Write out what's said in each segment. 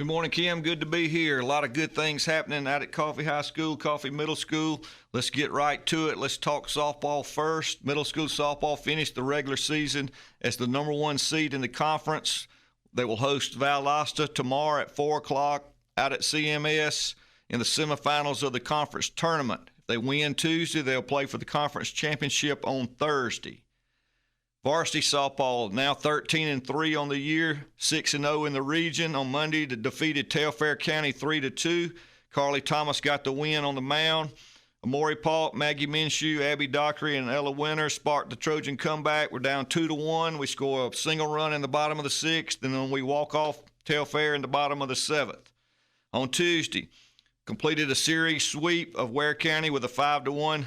Good morning, Kim. Good to be here. A lot of good things happening out at Coffee High School, Coffee Middle School. Let's get right to it. Let's talk softball first. Middle school softball finished the regular season as the number one seed in the conference. They will host Valdosta tomorrow at 4 o'clock out at CMS in the semifinals of the conference tournament. If they win Tuesday, they'll play for the conference championship on Thursday. Varsity softball now 13-3 on the year, 6-0 in the region. On Monday, they defeated Telfair County 3-2. Carly Thomas got the win on the mound. Amori Paulk, Maggie Minshew, Abby Dockery, and Ella Winter sparked the Trojan comeback. We're down 2-1. We score a single run in the bottom of the sixth, and then we walk off Telfair in the bottom of the seventh. On Tuesday, completed a series sweep of Ware County with a 5-1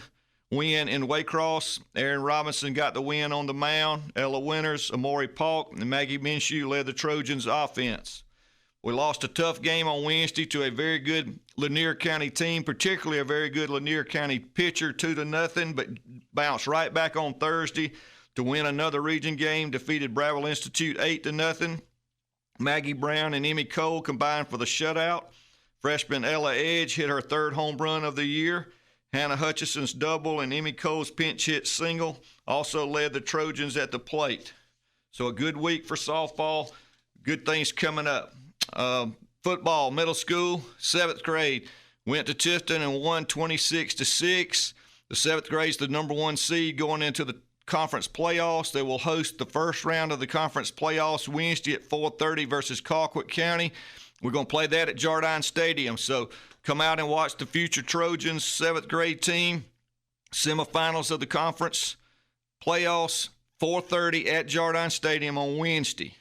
win in Waycross. Aaron Robinson got the win on the mound. Ella Winters, Amori Paulk, and Maggie Minshew led the Trojans offense. We lost a tough game on Wednesday to a very good Lanier County team, particularly a very good Lanier County pitcher, 2-0, but bounced right back on Thursday to win another region game, defeated Bradwell Institute 8-0. Maggie Brown and Emmy Cole combined for the shutout. Freshman Ella Edge hit her third home run of the year. Hannah Hutchison's double and Emmy Cole's pinch hit single also led the Trojans at the plate. So a good week for softball. Good things coming up. Football, middle school, 7th grade, went to Tifton and won 26-6. The 7th grade's the number one seed going into the conference playoffs. They will host the first round of the conference playoffs Wednesday at 4:30 versus Colquitt County. We're going to play that at Jardine Stadium. So come out and watch the future Trojans 7th grade team. Semifinals of the conference playoffs, 4:30 at Jardine Stadium on Wednesday.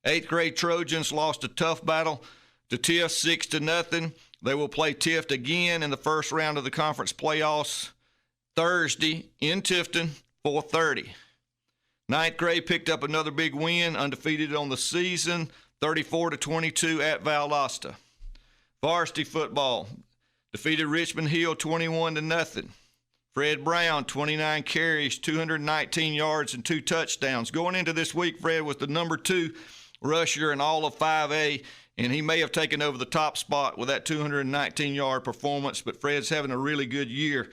8th grade Trojans lost a tough battle to Tift 6-0. They will play Tift again in the first round of the conference playoffs Thursday in Tifton, 4:30. 9th grade picked up another big win, undefeated on the season, 34-22 at Valdosta. Varsity football defeated Richmond Hill 21-0. Fred Brown, 29 carries, 219 yards, and 2 touchdowns. Going into this week, Fred was the number 2 rusher in all of 5A, and he may have taken over the top spot with that 219-yard performance, but Fred's having a really good year.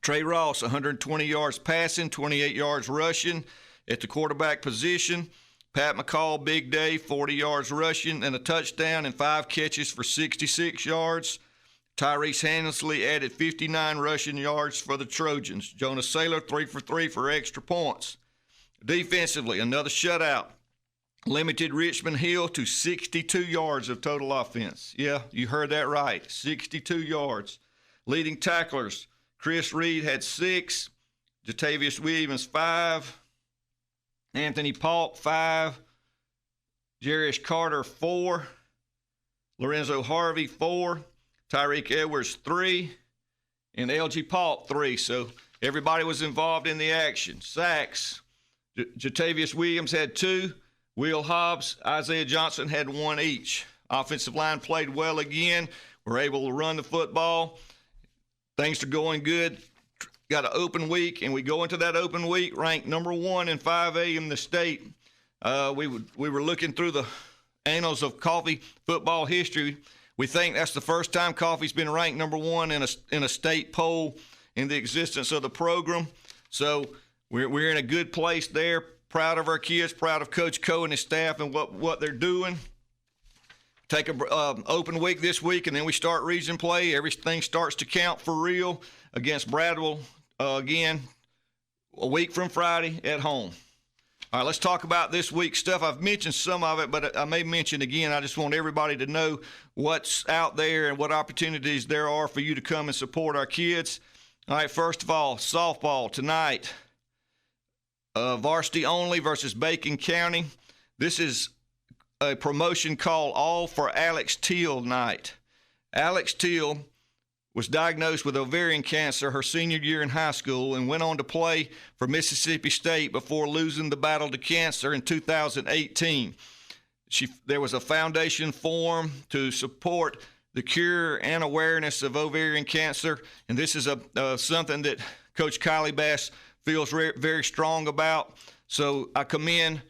Trey Ross, 120 yards passing, 28 yards rushing at the quarterback position. Pat McCall, big day, 40 yards rushing and a touchdown and 5 catches for 66 yards. Tyrese Hansley added 59 rushing yards for the Trojans. Jonas Saylor, 3 for 3 for extra points. Defensively, another shutout. Limited Richmond Hill to 62 yards of total offense. Yeah, you heard that right, 62 yards. Leading tacklers, Chris Reed had 6, Jatavius Williams 5, Anthony Paulk 5, Jarish Carter 4, Lorenzo Harvey 4, Tyreek Edwards 3, and LG Paulk 3. So everybody was involved in the action. Sacks, Jatavius Williams had 2, Will Hobbs, Isaiah Johnson had 1 each. Offensive line played well again. We're able to run the football. Things are going good. Got an open week, and we go into that open week ranked number 1 in 5A in the state. We were looking through the annals of Coffee football history. We think that's the first time Coffee's been ranked number 1 in a state poll in the existence of the program. So we're in a good place there. Proud of our kids, proud of Coach Coe and his staff and what they're doing. Take a open week this week, and then we start region play. Everything starts to count for real against Bradwell again a week from Friday at home. All right, let's talk about this week's stuff. I've mentioned some of it, but I may mention again. I just want everybody to know what's out there and what opportunities there are for you to come and support our kids. All right, first of all, softball tonight. Varsity only versus Bacon County. This is a promotion called All for Alex Teal night. Alex Teal was diagnosed with ovarian cancer her senior year in high school and went on to play for Mississippi State before losing the battle to cancer in 2018. There was a foundation formed to support the cure and awareness of ovarian cancer, and this is something that Coach Kylie Bass feels very strong about. So I commend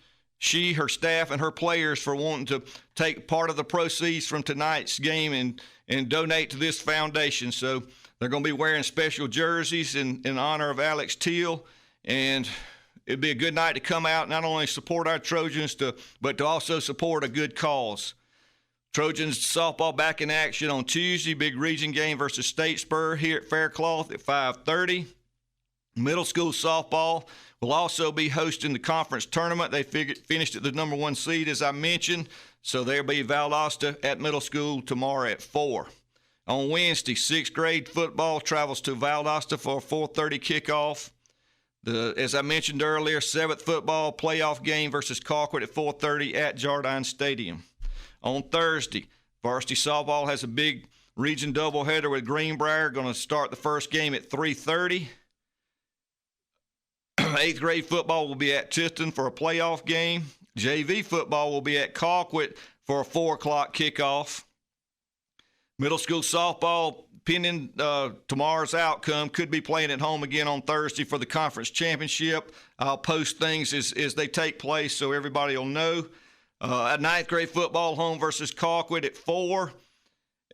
her staff, and her players for wanting to take part of the proceeds from tonight's game and donate to this foundation. So they're going to be wearing special jerseys in honor of Alex Teal, and it'd be a good night to come out and not only support our Trojans, but to also support a good cause. Trojans softball back in action on Tuesday, big region game versus Statesboro here at Faircloth at 5:30. Middle school softball will also be hosting the conference tournament. They finished at the number 1 seed, as I mentioned, so they'll be Valdosta at middle school tomorrow at 4. On Wednesday, 6th grade football travels to Valdosta for a 4:30 kickoff. As I mentioned earlier, 7th football playoff game versus Colquitt at 4:30 at Jardine Stadium. On Thursday, varsity softball has a big region doubleheader with Greenbrier, going to start the first game at 3:30. 8th grade football will be at Tifton for a playoff game. JV football will be at Colquitt for a 4 o'clock kickoff. Middle school softball, pending tomorrow's outcome, could be playing at home again on Thursday for the conference championship. I'll post things as they take place so everybody will know. At 9th grade football, home versus Colquitt at 4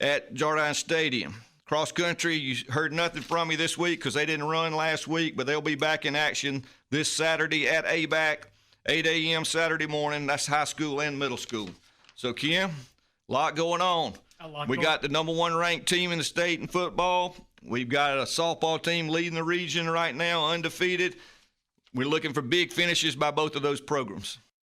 at Jardine Stadium. Cross country, you heard nothing from me this week because they didn't run last week, but they'll be back in action this Saturday at ABAC, 8 a.m. Saturday morning. That's high school and middle school. So, Kim, a lot going on. We got the number 1 ranked team in the state in football. We've got a softball team leading the region right now, undefeated. We're looking for big finishes by both of those programs.